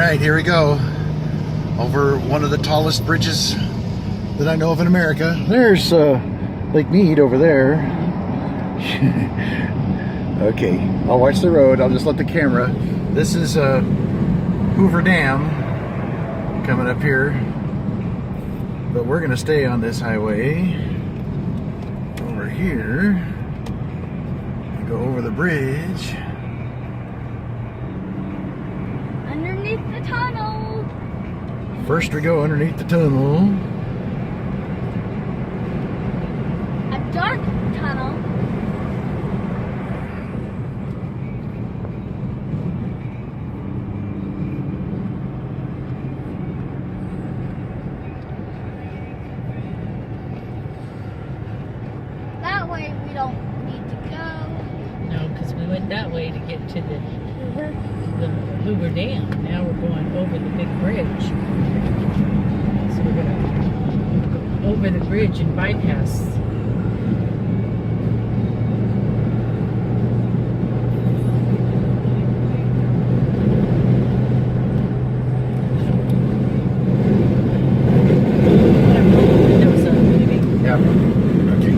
right, here we go. Over one of the tallest bridges that I know of in America. There's Lake Mead over there. Okay, I'll watch the road. I'll just let the camera. This is Hoover Dam coming up here. But we're going to stay on this highway over here and go over the bridge. Underneath the tunnel. First we go underneath the tunnel. A dark tunnel. That way we don't need to go. No, because we went that way to get to the Hoover Dam. Now we're going over the big bridge. So we're going to go over the bridge and bypass. Yeah. Okay.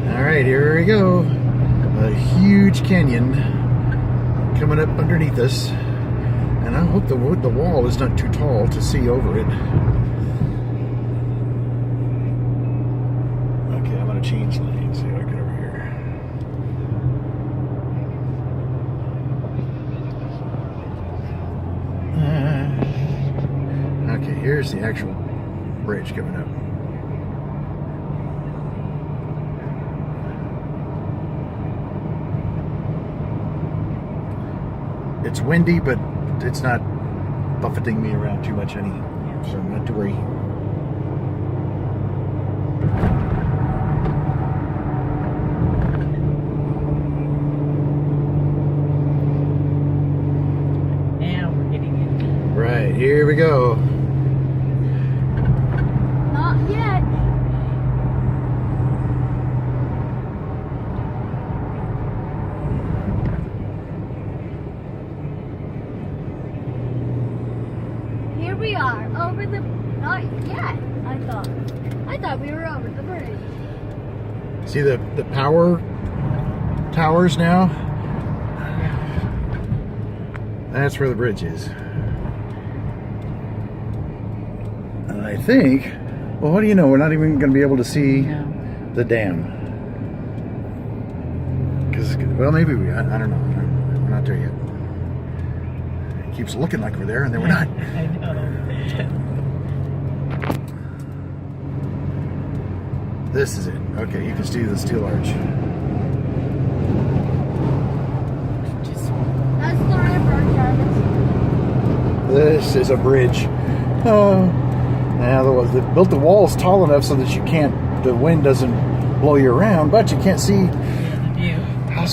All right, here we go. A huge canyon coming up underneath us, and I hope the wall is not too tall to see over it. Okay, I'm gonna change lanes. See how I get over here. Okay, here's the actual bridge coming up. It's windy, but it's not buffeting me around too much any, so not to worry. Now we're getting in. Right, here we go. Not yet. Here we are, over the, not yet, I thought we were over the bridge. See the power towers now? That's where the bridge is. And I think, well, what do you know? We're not even going to be able to see the dam. Because, well, maybe we, I don't know. We're not there yet. It keeps looking like we're there, and then we're not. I know. This is it. Okay, you can see the steel arch. That's the river, Travis. This is a bridge. Now they built the walls tall enough so that the wind doesn't blow you around, but you can't see Yeah, the view. how